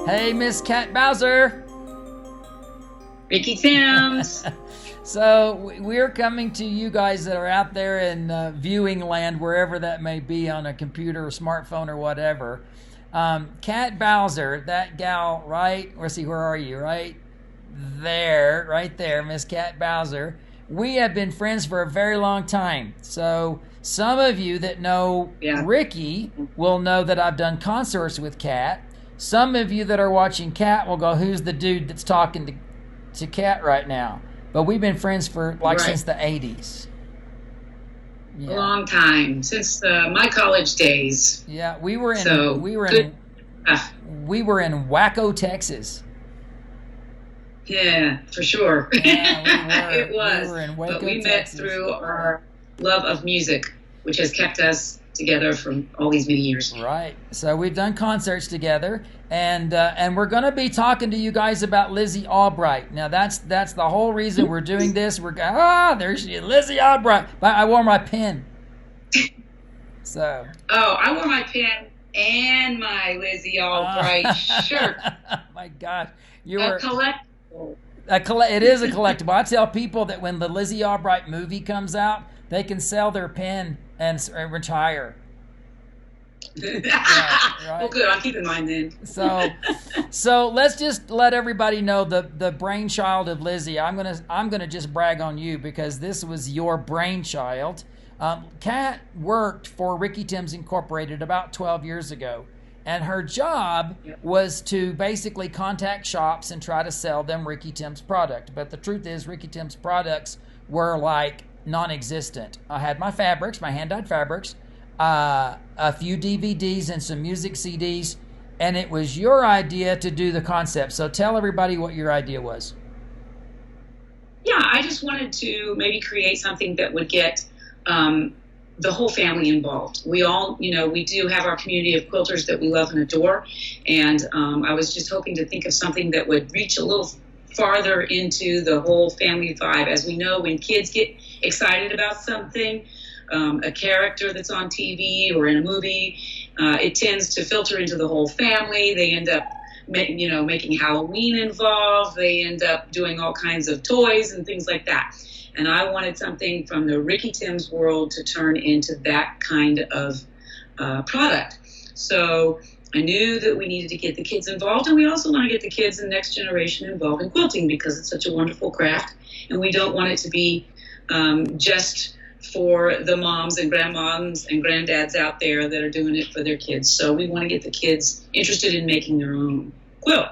Hey, Miss Cat Bowser. Ricky Timms. So we're coming to you guys that are out there in viewing land, wherever that may be, on a computer or smartphone or whatever. Cat Bowser, that gal, right? Let's see, where are you? Right there, Miss Cat Bowser. We have been friends for a very long time. So some of you that know Ricky will know that I've done concerts with Cat. Some of you that are watching Cat will go, who's the dude that's talking to Cat right now? But we've been friends for since the 80s. Yeah. A long time, since my college days. Yeah, we were in Waco, Texas. Yeah, for sure. Yeah, it was. We were in Waco, but we Texas. met through our love of music, which has kept us together for all these many years. Right. So we've done concerts together, and we're going to be talking to you guys about Lizzy Albright. Now that's the whole reason we're doing this. We're there she is, Lizzy Albright. I wore my pin. So. Oh, I wore my pin and my Lizzy Albright shirt. My gosh, a collectible. It is a collectible. I tell people that when the Lizzy Albright movie comes out, they can sell their pen and retire. Right. Well, good. I'll keep in mind then. So let's just let everybody know the brainchild of Lizzy. I'm gonna just brag on you because this was your brainchild. Kat worked for Ricky Timms Incorporated about 12 years ago, and her job was to basically contact shops and try to sell them Ricky Timms product. But the truth is, Ricky Timms products were like non-existent. I had my fabrics, my hand-dyed fabrics, a few DVDs and some music CDs, and it was your idea to do the concept. So tell everybody what your idea was. Yeah, I just wanted to maybe create something that would get the whole family involved. We all, we do have our community of quilters that we love and adore, and I was just hoping to think of something that would reach a little farther into the whole family vibe. As we know, when kids get excited about something, a character that's on TV or in a movie, it tends to filter into the whole family. They end up, making Halloween involved. They end up doing all kinds of toys and things like that. And I wanted something from the Ricky Timms world to turn into that kind of product. So I knew that we needed to get the kids involved, and we also want to get the kids and next generation involved in quilting because it's such a wonderful craft, and we don't want it to be just for the moms and grandmoms and granddads out there that are doing it for their kids. So we want to get the kids interested in making their own quilt.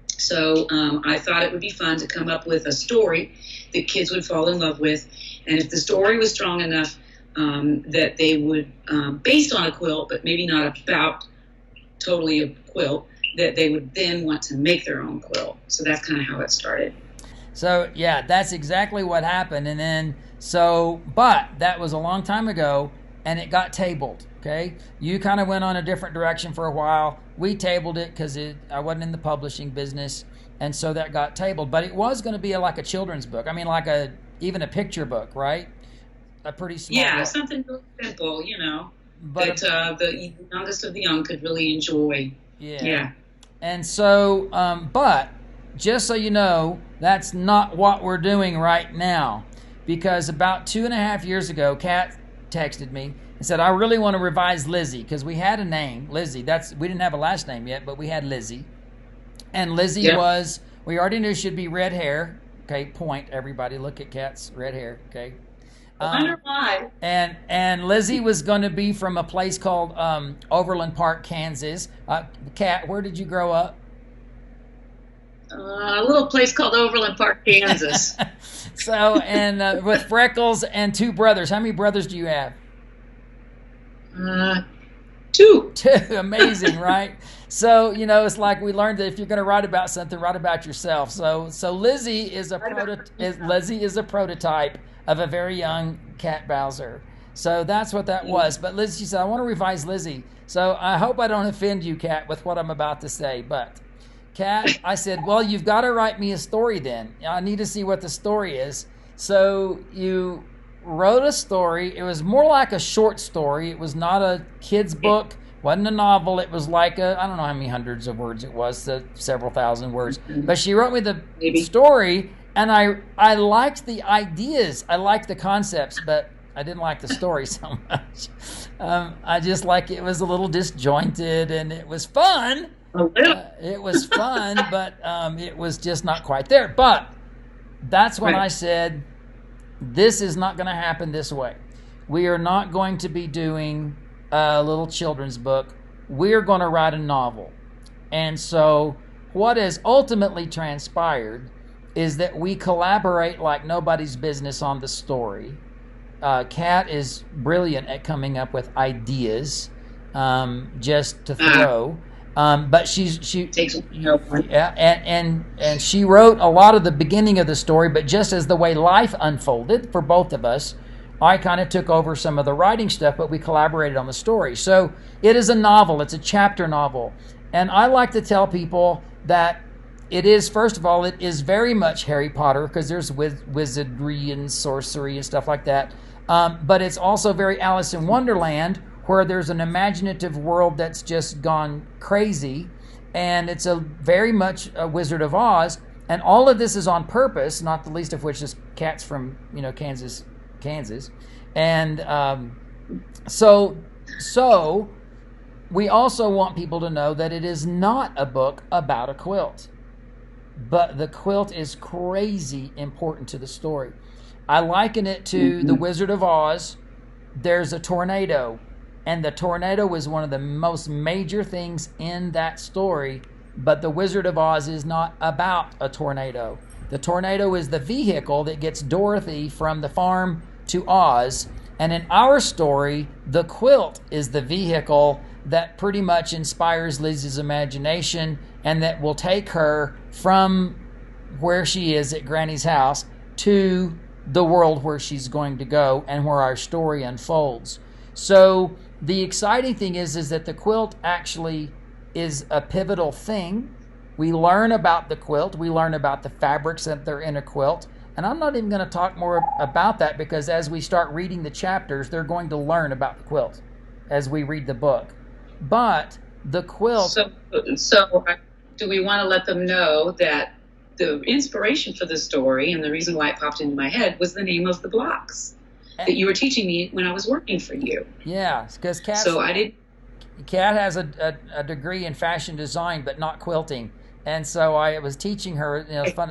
So I thought it would be fun to come up with a story that kids would fall in love with, and if the story was strong enough that they would, based on a quilt, but maybe not about totally a quilt, that they would then want to make their own quilt. So that's kind of how it started. So yeah, that's exactly what happened. And then but that was a long time ago, and it got tabled. Okay, you kind of went on a different direction for a while. We tabled it because I wasn't in the publishing business, and so that got tabled. But it was going to be like a children's book. I mean, even a picture book, right? A pretty small book. Something really simple, but the youngest of the young could really enjoy. Yeah. And so, but just so you know, that's not what we're doing right now, because about 2.5 years ago, Kat texted me and said, I really want to revise Lizzy, because we had a name, Lizzy. We didn't have a last name yet, but we had Lizzy. And Lizzy was, we already knew she'd be red hair. Okay, point, everybody. Look at Kat's red hair, okay? I wonder why. And Lizzy was going to be from a place called Overland Park, Kansas. Kat, where did you grow up? A little place called Overland Park, Kansas. So, and with freckles and 2 brothers. How many brothers do you have? 2. 2. Amazing, right? So, it's like we learned that if you're going to write about something, write about yourself. So Lizzy is a prototype of a very young Kat Bowser. So that's what that was. But Lizzy, she said, I want to revise Lizzy. So I hope I don't offend you, Kat, with what I'm about to say. But Kat, I said, well, you've got to write me a story then. I need to see what the story is. So you wrote a story. It was more like a short story. It was not a kid's book Wasn't a novel. It was like I don't know how many hundreds of words it was, several thousand words. But she wrote me the story, and I liked the ideas. I liked the concepts, but I didn't like the story so much. I just like it was a little disjointed, and it was fun. It was fun, but it was just not quite there. But that's when I said, this is not going to happen this way. We are not going to be doing a little children's book. We're going to write a novel. And so what has ultimately transpired is that we collaborate like nobody's business on the story. Kat is brilliant at coming up with ideas, just to throw. But she takes and she wrote a lot of the beginning of the story. But just as the way life unfolded for both of us, I kind of took over some of the writing stuff, but we collaborated on the story. So it is a novel. It's a chapter novel. And I like to tell people that it is, first of all, it is very much Harry Potter, because there's wizardry and sorcery and stuff like that. But it's also very Alice in Wonderland, where there's an imaginative world that's just gone crazy. And it's a very much a Wizard of Oz. And all of this is on purpose, not the least of which is Kat's from, Kansas. And so we also want people to know that it is not a book about a quilt, but the quilt is crazy important to the story. I liken it to the Wizard of Oz. There's a tornado, and the tornado is one of the most major things in that story, but the Wizard of Oz is not about a tornado. The tornado is the vehicle that gets Dorothy from the farm to Oz, and in our story, the quilt is the vehicle that pretty much inspires Lizzie's imagination, and that will take her from where she is at Granny's house to the world where she's going to go and where our story unfolds. So the exciting thing is that the quilt actually is a pivotal thing. We learn about the quilt. We learn about the fabrics that they're in a quilt. And I'm not even going to talk more about that, because as we start reading the chapters, they're going to learn about the quilt as we read the book. But the quilt... So do we want to let them know that the inspiration for the story, and the reason why it popped into my head, was the name of the blocks that you were teaching me when I was working for you? Yeah, because Kat has a degree in fashion design, but not quilting. And so I was teaching her,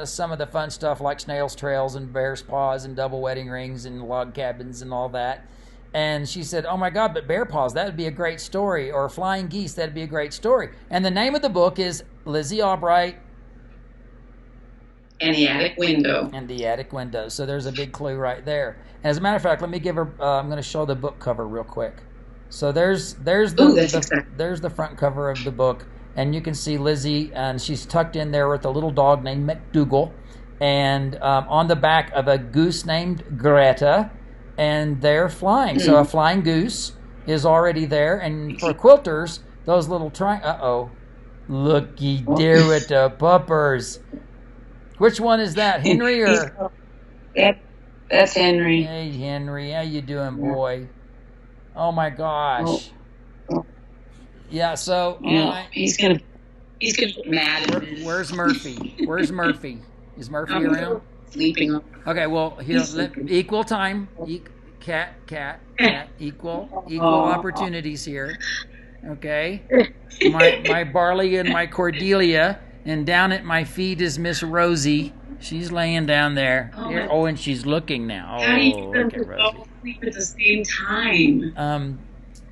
some of the fun stuff like snail's trails and bear's paws and double wedding rings and log cabins and all that. And she said, "Oh my God, but bear paws, that would be a great story. Or flying geese, that'd be a great story." And the name of the book is Lizzy Albright and the Attic Window. And the Attic Window. So there's a big clue right there. And as a matter of fact, let me give her, I'm going to show the book cover real quick. So there's the front cover of the book. And you can see Lizzie, and she's tucked in there with a little dog named McDougal, and on the back of a goose named Greta, and they're flying. So a flying goose is already there, and for quilters, those little looky there with the puppers. Which one is that, Henry or? That's Henry. Hey, Henry, how you doing, boy? Oh my gosh. Yeah, so he's gonna get mad at me. Where's Murphy? Where's Murphy? Is Murphy around? Sleeping. Okay, well, here, equal time. Cat. Equal opportunities here. Okay. My Barley and my Cordelia, and down at my feet is Miss Rosie. She's laying down there. And she's looking now. How do you all sleep at the same time?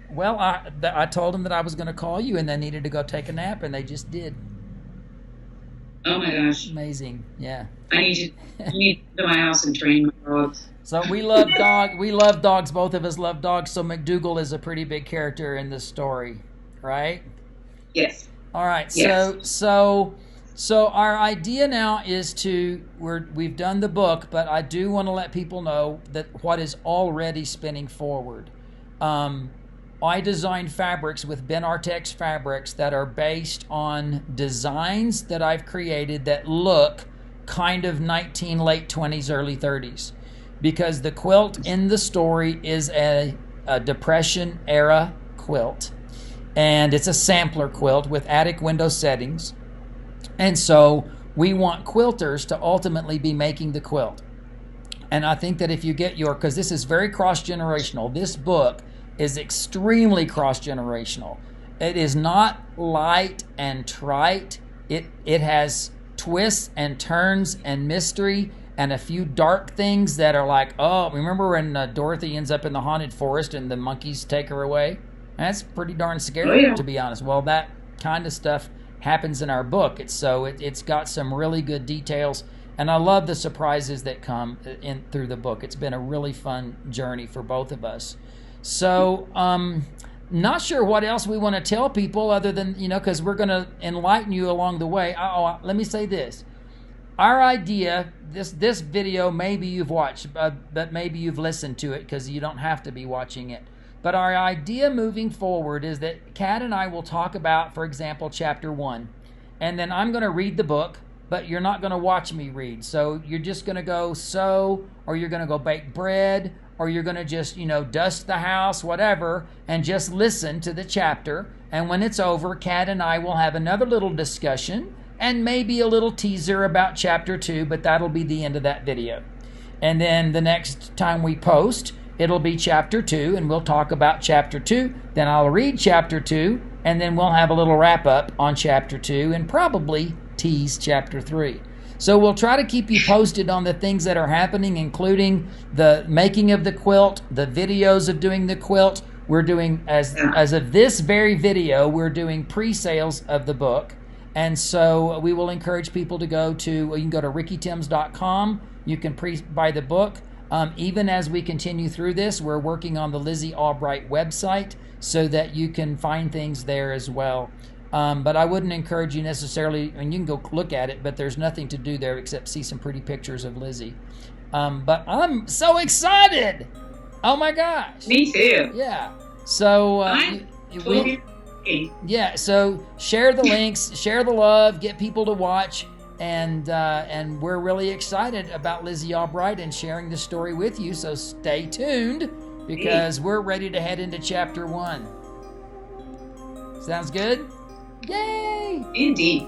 Well, I told them that I was going to call you, and they needed to go take a nap, and they just did. Oh my gosh! Amazing, yeah. I need you to come to my house and train my dogs. So we love dogs. Both of us love dogs. So McDougal is a pretty big character in this story, right? Yes. All right. Yes. So our idea now is we've done the book, but I do want to let people know that what is already spinning forward. I designed fabrics with Ben Artex fabrics that are based on designs that I've created that look kind of late 20s, early 30s. Because the quilt in the story is a Depression era quilt. and it's a sampler quilt with attic window settings. And so we want quilters to ultimately be making the quilt. And I think that if you get because this is very cross-generational, this book is extremely cross-generational. It is not light and trite. It has twists and turns and mystery and a few dark things that are like, oh, remember when Dorothy ends up in the haunted forest and the monkeys take her away? That's pretty darn scary, to be honest. Well, that kind of stuff happens in our book. It's got some really good details, and I love the surprises that come in through the book. It's been a really fun journey for both of us. So, not sure what else we want to tell people other than, because we're going to enlighten you along the way. Let me say this. Our idea, this video, maybe you've watched, but maybe you've listened to it because you don't have to be watching it. But our idea moving forward is that Kat and I will talk about, for example, chapter 1. And then I'm going to read the book, but you're not going to watch me read. So you're just going to go sew, or you're going to go bake bread, or you're going to just, dust the house, whatever, and just listen to the chapter. And when it's over, Kat and I will have another little discussion and maybe a little teaser about chapter 2, but that'll be the end of that video. And then the next time we post, it'll be chapter 2, and we'll talk about chapter 2. Then I'll read chapter 2, and then we'll have a little wrap up on chapter 2 and probably tease chapter 3. So we'll try to keep you posted on the things that are happening, including the making of the quilt, the videos of doing the quilt. We're doing, as of this very video, we're doing pre-sales of the book. And so we will encourage people to you can go to rickytims.com. You can pre-buy the book. Even as we continue through this, we're working on the Lizzy Albright website so that you can find things there as well. But I wouldn't encourage you necessarily, you can go look at it, but there's nothing to do there except see some pretty pictures of Lizzie. But I'm so excited! Oh my gosh! Me too. Yeah. So so share the links, share the love, get people to watch, and we're really excited about Lizzy Albright and sharing the story with you. So stay tuned because we're ready to head into chapter 1. Sounds good? Yay! Indeed.